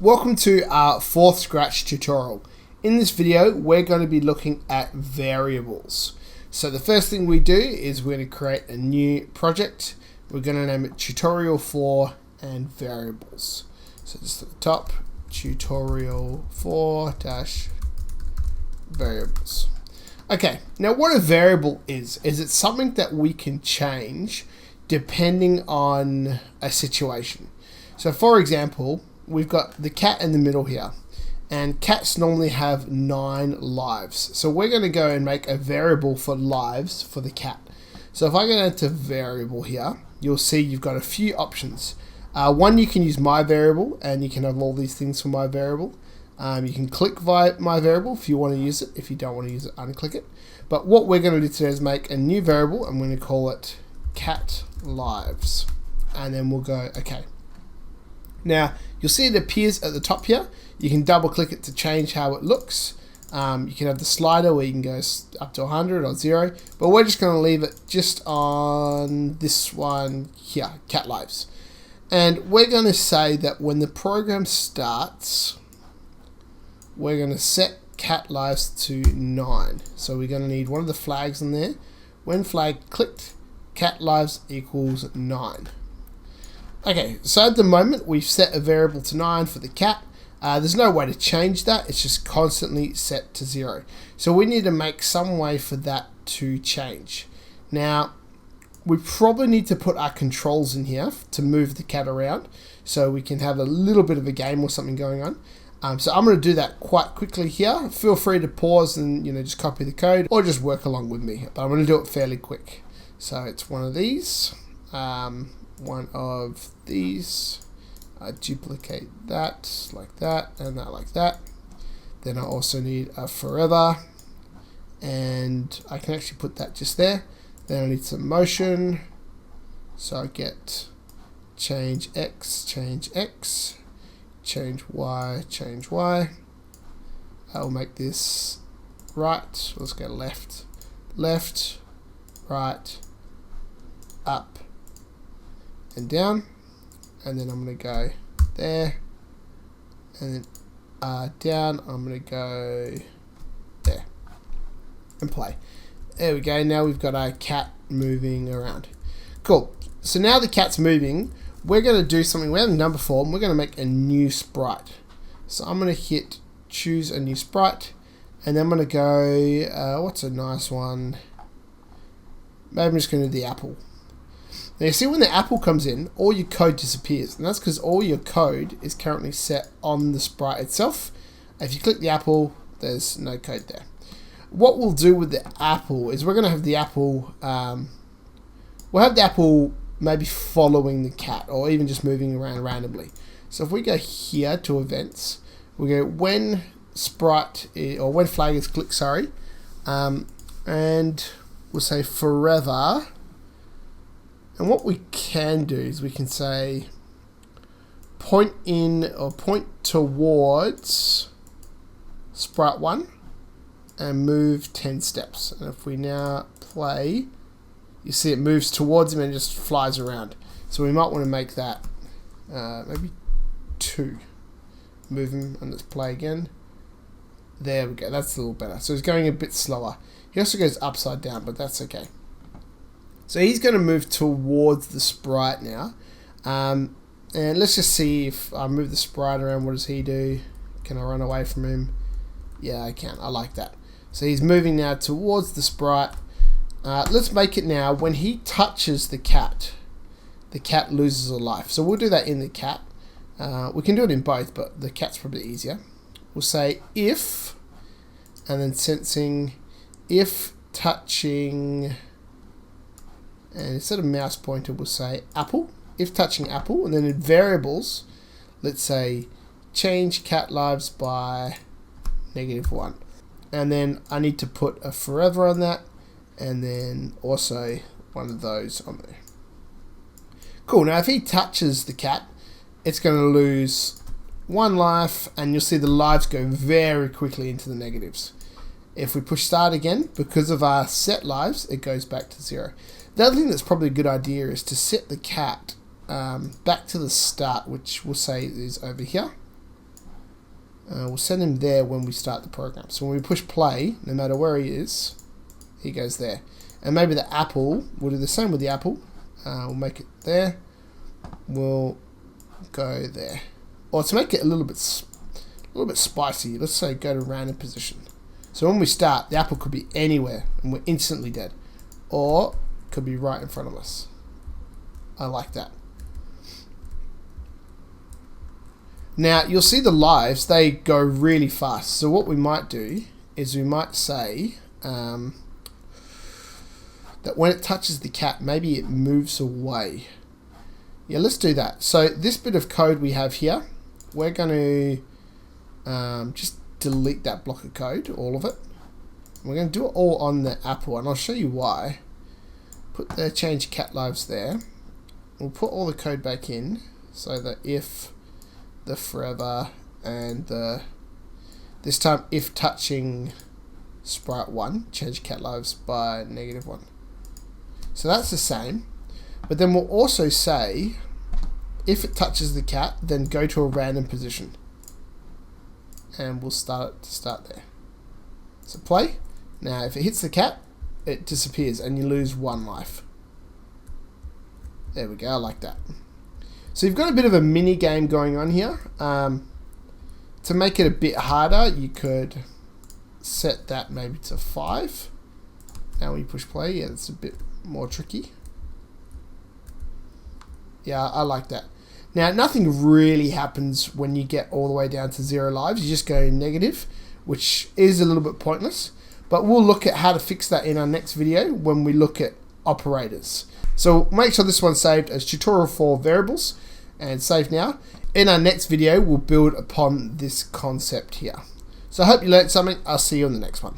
Welcome to our fourth Scratch tutorial. In this video, we're going to be looking at variables. So the first thing we do is we're going to create a new project. We're going to name it tutorial 4 and variables. So just at the top, tutorial 4 dash variables. Okay, now what a variable is it's something that we can change depending on a situation. So for example, we've got the cat in the middle here, and cats normally have 9 lives. So we're going to go and make a variable for lives for the cat. So if I go into variable here, you'll see you've got a few options. One, you can use my variable, and you can have all these things for my variable. You can click my variable if you want to use it. If you don't want to use it, unclick it. But what we're going to do today is make a new variable. I'm going to call it cat lives, and then we'll go OK. Now you'll see it appears at the top here. You can double click it to change how it looks. You can have the slider where you can go up to 100 or 0, but we're just going to leave it just on this one here, cat lives. And we're going to say that when the program starts, we're going to set cat lives to 9. So we're going to need one of the flags in there. When flag clicked, cat lives equals 9. Okay, so at the moment we've set a variable to 9 for the cat. There's no way to change that, it's just constantly set to 0. So we need to make some way for that to change. Now, we probably need to put our controls in here to move the cat around so we can have a little bit of a game or something going on. So I'm going to do that quite quickly here. Feel free to pause and just copy the code or just work along with me, but I'm going to do it fairly quick. So it's one of these. One of these, I duplicate that like that and that like that. Then I also need a forever, and I can actually put that just there. Then I need some motion, so I get change X, change Y. I will make this right. Let's go left, right, up, and down, and then I'm going to go there, and then down, I'm going to go there, and play. There we go, now we've got our cat moving around. Cool, so now the cat's moving, we're going to do something, we have number 4, and we're going to make a new sprite. So I'm going to hit choose a new sprite, and then I'm going to go, what's a nice one, maybe I'm just going to do the apple. Now you see when the apple comes in, all your code disappears, and that's because all your code is currently set on the sprite itself. If you click the apple, there's no code there. What we'll do with the apple is we're going to have the apple, we'll have the apple maybe following the cat, or even just moving around randomly. So if we go here to events, we go when sprite or when flag is clicked, sorry, and we'll say forever. And what we can do is we can say point in or point towards sprite 1 and move 10 steps. And if we now play, you see it moves towards him and just flies around. So we might want to make that maybe 2. Move him and let's play again. There we go, that's a little better. So he's going a bit slower. He also goes upside down, but that's okay. So he's going to move towards the sprite now. And let's just see if I move the sprite around, what does he do? Can I run away from him? Yeah, I can. I like that. So he's moving now towards the sprite. Let's make it now when he touches the cat loses a life. So we'll do that in the cat. We can do it in both, but the cat's probably easier. We'll say if, and then sensing if touching, and instead of mouse pointer we'll say apple, if touching apple, and then in variables let's say change cat lives by -1, and then I need to put a forever on that, and then also one of those on there. Cool, now if he touches the cat, it's going to lose 1 life, and you'll see the lives go very quickly into the negatives. If we push start again, because of our set lives, it goes back to 0. The other thing that's probably a good idea is to set the cat back to the start, which we'll say is over here. We'll send him there when we start the program. So when we push play, no matter where he is, he goes there. And maybe the apple, we'll do the same with the apple. We'll make it there. We'll go there. Or to make it a little bit spicy, let's say go to random position. So when we start, the apple could be anywhere and we're instantly dead. Or could be right in front of us. I like that. Now you'll see the lives, they go really fast. So what we might do is we might say that when it touches the cat, maybe it moves away. Yeah, let's do that. So this bit of code we have here, we're going to just delete that block of code, all of it. We're going to do it all on the apple, and I'll show you why. Put the change cat lives there. We'll put all the code back in, so that if the forever and the this time if touching sprite 1, change cat lives by -1. So that's the same, but then we'll also say if it touches the cat, then go to a random position, and we'll start there. So play. Now if it hits the cat, it disappears and you lose 1 life. There we go, I like that. So you've got a bit of a mini game going on here. To make it a bit harder, you could set that maybe to 5. Now when you push play, yeah, it's a bit more tricky. Yeah, I like that. Now nothing really happens when you get all the way down to 0 lives. You just go negative, which is a little bit pointless. But we'll look at how to fix that in our next video when we look at operators. So make sure this one's saved as tutorial for variables and save now. In our next video, we'll build upon this concept here. So I hope you learned something. I'll see you on the next one.